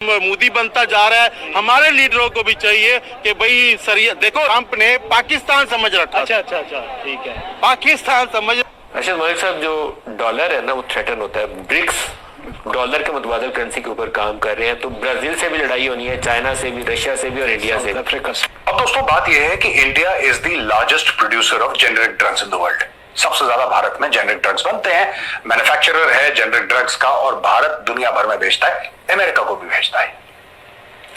मोदी बनता जा रहा है। हमारे लीडरों को भी चाहिए कि भाई सरिया देखो, ट्रंप ने पाकिस्तान समझ रखा। अच्छा, ठीक है, पाकिस्तान समझ। अर्शद मलिक साहब, जो डॉलर है ना वो थ्रेटन होता है। ब्रिक्स डॉलर के मुतबादल करेंसी के ऊपर काम कर रहे हैं, तो ब्राजील से भी लड़ाई होनी है, चाइना से भी, रशिया से भी और इंडिया से, अफ्रीका से। अब दोस्तों बात यह है कि India is the largest producer of generic drugs in the world. सबसे ज्यादा भारत में जेनेरिक ड्रग्स बनते हैं, मैन्युफैक्चरर है जेनेरिक ड्रग्स का, और भारत दुनिया भर में भेजता है, अमेरिका को भी भेजता है।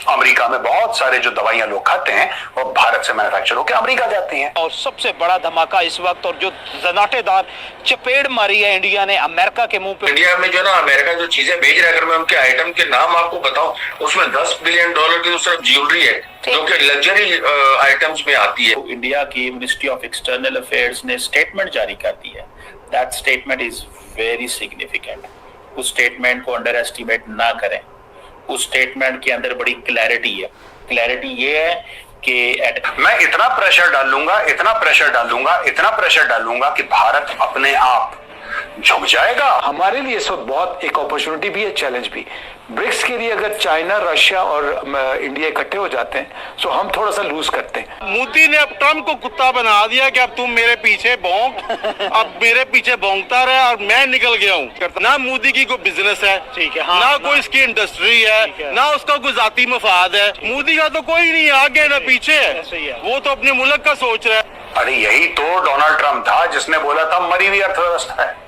अमेरिका में बहुत सारे जो दवाइयां लोग खाते हैं वो भारत से मैन्युफैक्चर होकर अमेरिका जाती हैं। और सबसे बड़ा धमाका इस वक्त, और जो जनाटेदार चपेड़ मारी है इंडिया ने अमेरिका के मुंह पे। इंडिया में जो ना अमेरिका जो चीजें भेज रहा है, अगर मैं उनके आइटम के नाम आपको बताऊं, उसमें $10 बिलियन की तो सिर्फ ज्वेलरी है जो कि लग्जरी आइटम्स में आती है। इंडिया की मिनिस्ट्री ऑफ एक्सटर्नल अफेयर्स ने स्टेटमेंट जारी कर दी है। That statement is very significant. उस स्टेटमेंट को अंडर एस्टिमेट ना करें। उस स्टेटमेंट के अंदर बड़ी क्लैरिटी है। क्लैरिटी ये है कि मैं इतना प्रेशर डालूंगा कि भारत अपने आप झुक जाएगा। हमारे लिए इस वक्त बहुत एक अपॉर्चुनिटी भी है, चैलेंज भी। ब्रिक्स के लिए अगर चाइना, रशिया और इंडिया इकट्ठे हो जाते हैं तो हम थोड़ा सा लूज करते हैं। मोदी ने अब ट्रंप को कुत्ता बना दिया कि अब तुम मेरे पीछे भौंक, अब मेरे पीछे भौंकता रहे और मैं निकल गया हूँ। ना मोदी की कोई बिजनेस है, ठीक है, हाँ, ना कोई इसकी इंडस्ट्री है, ना उसका कोई जाती मफाद है। मोदी का तो कोई नहीं आगे ना पीछे है, वो तो अपने मुल्क का सोच रहा है। अरे यही तो डोनाल्ड ट्रंप था जिसने बोला था मरी हुई अर्थव्यवस्था है।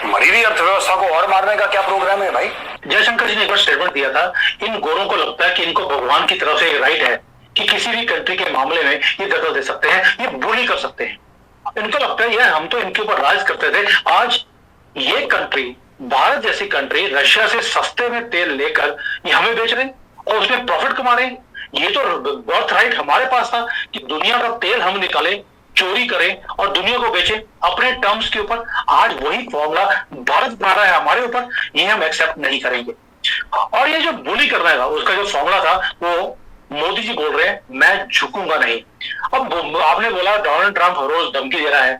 मरी हुई अर्थव्यवस्था को और मारने का क्या प्रोग्राम है भाई? जयशंकर जी ने एक बार स्टेटमेंट दिया था, इन गोरों को लगता है कि इनको भगवान की तरफ से राइट है कि किसी भी कंट्री के मामले में ये दखल दे सकते हैं, ये बुली कर सकते हैं। इनको लगता है यार हम तो इनके ऊपर राज करते थे, आज ये कंट्री, भारत जैसी कंट्री रशिया से सस्ते में तेल लेकर ये हमें बेच रहे और उसमें प्रॉफिट कमा रहे। ये तो बर्थ राइट हमारे पास था कि दुनिया का तेल हम निकाले, चोरी करें और दुनिया को बेचें अपने टर्म्स के ऊपर। आज वही फॉर्मूला भारत बना रहा है हमारे ऊपर, ये हम एक्सेप्ट नहीं करेंगे। और ये जो बुली करना है उसका जो फॉर्मूला था वो मोदी जी बोल रहे हैं मैं झुकूंगा नहीं। अब आपने बोला डोनाल्ड ट्रंप हर रोज धमकी दे रहा है,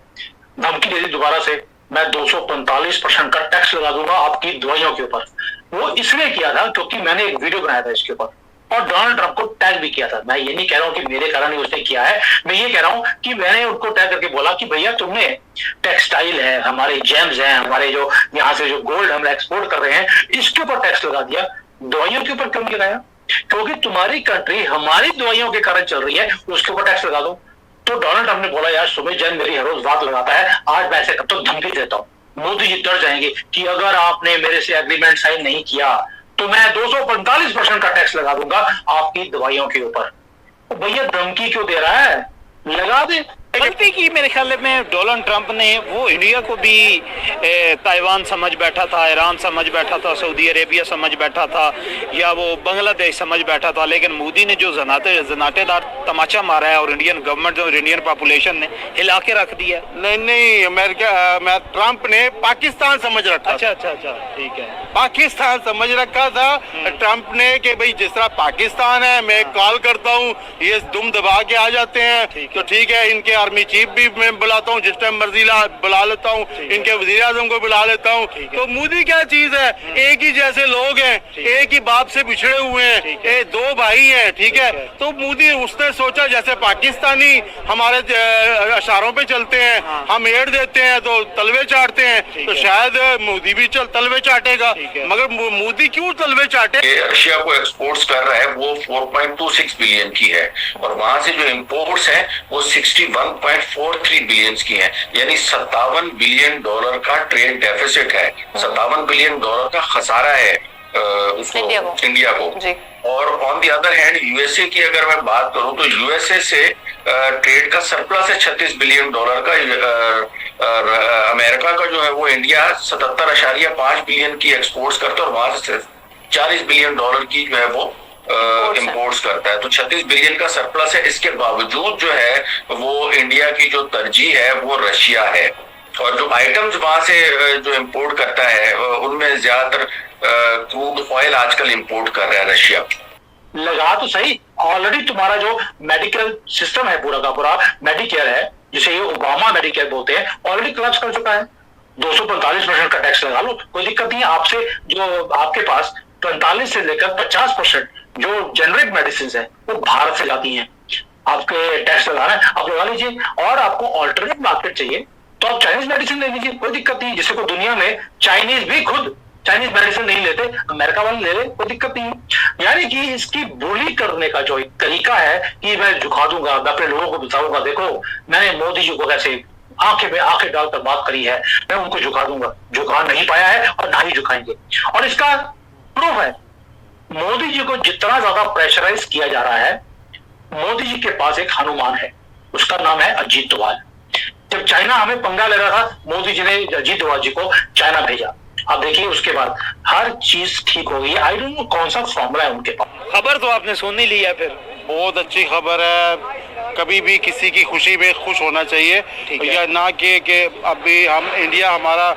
धमकी दे दी दोबारा से, मैं 245% का टैक्स लगा दूंगा आपकी दवाइयों के ऊपर। वो इसलिए किया था क्योंकि मैंने एक वीडियो बनाया था इसके ऊपर और डोनाल्ड ट्रंप को टैग भी किया था। मैं ये नहीं कह रहा हूं कि मेरे कारण ही उसने किया है, मैं ये कह रहा हूं कि मैंने उनको टैग करके बोला कि भैया तुमने टेक्सटाइल है, हमारे जेम्स हैं, हमारे जो यहाँ से जो गोल्ड हम एक्सपोर्ट कर रहे हैं, इसके ऊपर टैक्स लगा दिया, दवाइयों के ऊपर क्यों नहीं लगाया? क्योंकि तुम्हारी कंट्री हमारी दवाइयों के कारण चल रही है, उसके ऊपर टैक्स लगा दो। तो डोनाल्ड ट्रंप ने बोला यार सुमित जैन मेरी हर रोज बात लगाता है, आज मैं ऐसे कब तक धमकी देता हूँ। मोदी जी डर जाएंगे कि अगर आपने मेरे से एग्रीमेंट साइन नहीं किया तो मैं 245% का टैक्स लगा दूंगा आपकी दवाइयों के ऊपर। तो भैया धमकी क्यों दे रहा है? लगा दे। गलती की मेरे ख्याल में डोनाल्ड ट्रंप ने, वो इंडिया को भी ताइवान समझ बैठा था, ईरान समझ बैठा था, सऊदी अरेबिया समझ बैठा था, या वो बांग्लादेश समझ बैठा था। लेकिन मोदी ने जो जनाटेदार तमाचा मारा है और इंडियन गवर्नमेंट और इंडियन पॉपुलेशन ने हिला के रख दिया। नहीं अमेरिका, ट्रंप ने पाकिस्तान समझ रखा। अच्छा, ठीक है, पाकिस्तान समझ रखा था ट्रंप ने कि भाई जिस तरह पाकिस्तान है, मैं कॉल करता हूँ ये दुम दबा के आ जाते हैं, तो ठीक है इनके आर्मी चीफ भी मैं बुलाता हूँ, जिस टाइम मर्जी बुला लेता हूँ, इनके वजीर आजम को बुला लेता हूँ। तो मोदी क्या चीज है, एक ही जैसे लोग हैं, एक ही बाप से बिछड़े हुए हैं, दो भाई हैं, ठीक है। तो मोदी उसने सोचा जैसे पाकिस्तानी हमारे इशारों पे चलते हैं, हम एड देते हैं तो तलवे चाटते हैं, तो शायद मोदी भी तलवे चाटेगा। मगर मोदी क्यों तलवे चाटे? रशिया को एक्सपोर्ट्स कर रहा है वो 4.26 बिलियन की है, और वहां से जो इंपोर्ट्स हैं वो 61.43 बिलियन की है, यानी $57 बिलियन का ट्रेड डेफिसिट है, $57 बिलियन का खसारा है उसको, इंडिया को। और on the other hand USA की अगर मैं बात करूं तो यूएसए से ट्रेड का सरप्लस है $36 बिलियन का। अमेरिका का जो है वो इंडिया 77.5 बिलियन की एक्सपोर्ट्स करता है और वहां से सिर्फ $40 बिलियन की जो है वो इंपोर्ट्स करता है। तो 36 बिलियन का सरप्लस है। इसके बावजूद जो है वो इंडिया की जो तरजीह है वो रशिया है, और जो आइटम्स वहां से जो इंपोर्ट करता है उनमें ज्यादातर क्रूड ऑयल आजकल इंपोर्ट कर रहा है रशिया। लगा तो सही, ऑलरेडी तुम्हारा जो मेडिकल सिस्टम है पूरा का पूरा, मेडिकेयर है जिसे ये ओबामा मेडिकेयर बोलते हैं, ऑलरेडी क्लच कर चुका है। 245% का टैक्स लगा लो, कोई दिक्कत नहीं है। आपसे जो आपके पास 45 से लेकर 50% जो जेनरिक मेडिसिन है वो भारत से जाती हैं। आपके टैक्स लगाना है आप लगा लीजिए, और आपको ऑल्टरनेट मार्केट चाहिए तो आप चाइनीज मेडिसिन ले लीजिए, कोई दिक्कत नहीं। जिसे को दुनिया में चाइनीज भी खुद चाइनीज मेडिसिन नहीं लेते, अमेरिका वाले ले ले, कोई दिक्कत नहीं है। यानी कि इसकी बोली करने का जो एक तरीका है कि मैं झुका दूंगा, मैं अपने लोगों को बताऊंगा, देखो मैंने मोदी जी को कैसे आंखें में आंखें डालकर बात करी है, मैं उनको झुका दूंगा। झुका नहीं पाया है और ना ही झुकाएंगे। और इसका प्रूफ है, मोदी जी को जितना ज्यादा प्रेशराइज किया जा रहा है, मोदी जी के पास एक हनुमान है, उसका नाम है अजीत डोभाल। जब चाइना हमें पंगा ले रहा था, मोदी जी ने अजीत डोभाल जी को चाइना भेजा। अब देखिए उसके बाद हर चीज ठीक हो गई। आई डोंट नो कौन सा फॉर्मूला है उनके पास। खबर तो आपने सुन ही लिया, फिर बहुत अच्छी खबर है। कभी भी किसी की खुशी में खुश होना चाहिए, या ना कि अभी हम इंडिया हमारा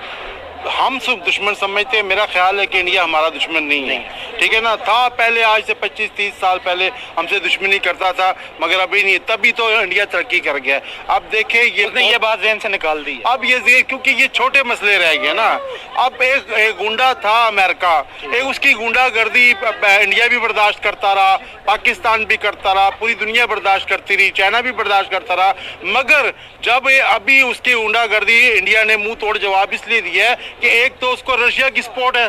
हम सब दुश्मन समझते हैं। मेरा ख्याल है कि इंडिया हमारा दुश्मन नहीं है, ठीक है ना। था पहले, आज से 25-30 साल पहले हमसे दुश्मनी करता था, मगर अभी नहीं। तभी तो इंडिया तरक्की कर गया। अब देखे ये बात ज़हन से निकाल दी। अब ये क्योंकि ये छोटे मसले रह गए ना। अब एक गुंडा था अमेरिका, एक उसकी गुंडागर्दी इंडिया भी बर्दाश्त करता रहा, पाकिस्तान भी करता रहा, पूरी दुनिया बर्दाश्त करती रही, चाइना भी बर्दाश्त करता रहा। मगर जब अभी उसकी गुंडागर्दी इंडिया ने मुंह तोड़ जवाब इसलिए दिया है कि एक तो उसको रशिया की सपोर्ट है,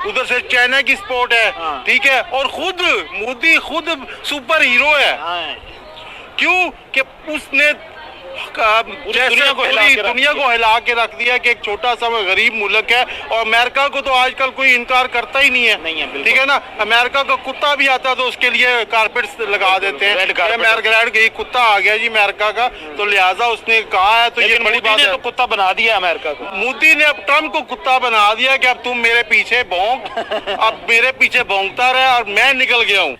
उधर से चाइना की सपोर्ट है, ठीक है, और खुद मोदी खुद सुपर हीरो है। क्यों कि उसने दुनिया को हिला के रख दिया कि एक छोटा सा गरीब मुल्क है। और अमेरिका को तो आजकल कोई इनकार करता ही नहीं है, ठीक है ना। अमेरिका का कुत्ता भी आता तो उसके लिए कारपेट लगा देते हैं। अमेरिका कुत्ता आ गया जी अमेरिका का, तो लिहाजा उसने कहा है, तो ये बड़ी बात है। तो कुत्ता बना दिया अमेरिका को, मोदी ने अब ट्रम्प को कुत्ता बना दिया कि अब तुम मेरे पीछे भौंक, अब मेरे पीछे भौंकता रहे और मैं निकल गया हूँ।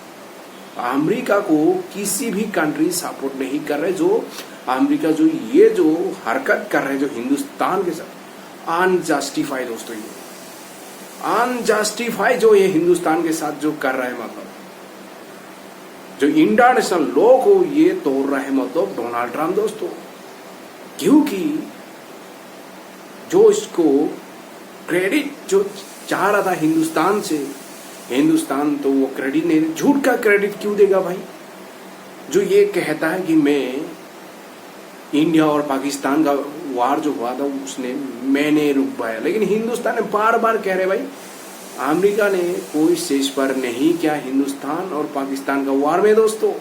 अमेरिका को किसी भी कंट्री सपोर्ट नहीं कर रहे। जो अमेरिका जो ये जो हरकत कर रहे हैं जो हिंदुस्तान के साथ, अनजस्टिफाई दोस्तों, ये अनजस्टिफाई जो ये हिंदुस्तान के साथ जो कर रहे हैं, मतलब जो इंटरनेशनल लॉ को ये तोड़ रहे हैं, मतलब डोनाल्ड ट्रम्प दोस्तों। क्योंकि जो इसको क्रेडिट जो चाह रहा था हिंदुस्तान से, हिंदुस्तान तो वो क्रेडिट नहीं, झूठ का क्रेडिट क्यों देगा भाई। जो ये कहता है कि मैं इंडिया और पाकिस्तान का वार जो हुआ था उसने मैंने रुकवाया, लेकिन हिंदुस्तान ने बार बार कह रहे भाई अमेरिका ने कोई शेष पर नहीं किया हिंदुस्तान और पाकिस्तान का वार में दोस्तों।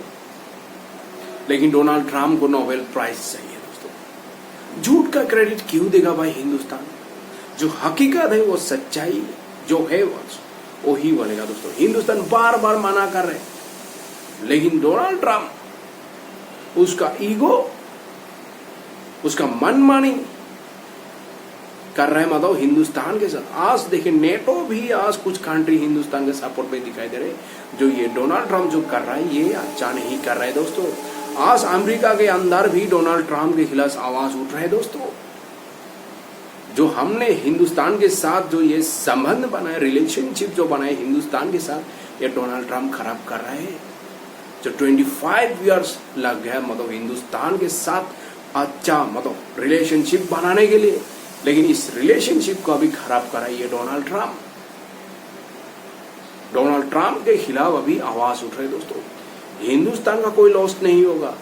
लेकिन डोनाल्ड ट्रम्प को नोबेल प्राइज चाहिए दोस्तों। झूठ का क्रेडिट क्यों देगा भाई हिंदुस्तान। जो हकीकत है वो सच्चाई जो है वो ही बोलेगा दोस्तों। हिंदुस्तान बार बार मना कर रहे, लेकिन डोनाल्ड ट्रम्प उसका ईगो, उसका मनमानी कर रहे हैं, मतलब हिंदुस्तान के साथ। आज देखिए नेटो भी आज कुछ कंट्री हिंदुस्तान के सपोर्ट में दिखाई दे रहे। जो ये डोनाल्ड ट्रम्प जो कर रहा है ये अच्छा नहीं कर रहा है दोस्तों। आज अमेरिका के अंदर भी डोनाल्ड ट्रम्प के खिलाफ आवाज उठ रहे हैं दोस्तों। जो हमने हिंदुस्तान के साथ जो ये संबंध बनाए, रिलेशनशिप जो बनाए हिंदुस्तान के साथ, ये डोनाल्ड ट्रम्प खराब कर रहे हैं। जो 25 ईयर्स लग गया मतलब हिंदुस्तान के साथ अच्छा मतलब रिलेशनशिप बनाने के लिए, लेकिन इस रिलेशनशिप को अभी खराब करा ये डोनाल्ड ट्रम्प। डोनाल्ड ट्रम्प के खिलाफ अभी आवाज उठ रहे दोस्तों। हिंदुस्तान का कोई लॉस नहीं होगा।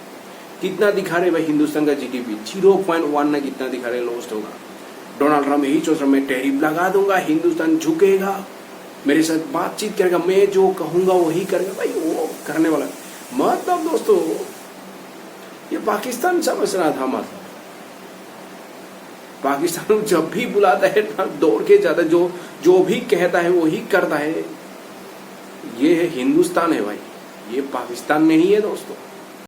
कितना दिखा रहे भाई हिंदुस्तान का जीडीपी 0.1 ना कितना दिखा रहे लॉस होगा। डोनाल्ड ट्रम्प यही सोच रहा मैं टैरिफ लगा दूंगा, हिंदुस्तान झुकेगा, मेरे साथ बातचीत करेगा, मैं जो कहूंगा वही करेगा। भाई वो करने वाला मतलब दोस्तों ये पाकिस्तान समझ रहा था। मतलब पाकिस्तान जब भी बुलाता है दौड़ के जाता है, जो भी कहता है वही करता है। ये है हिंदुस्तान है भाई, ये पाकिस्तान नहीं है दोस्तों।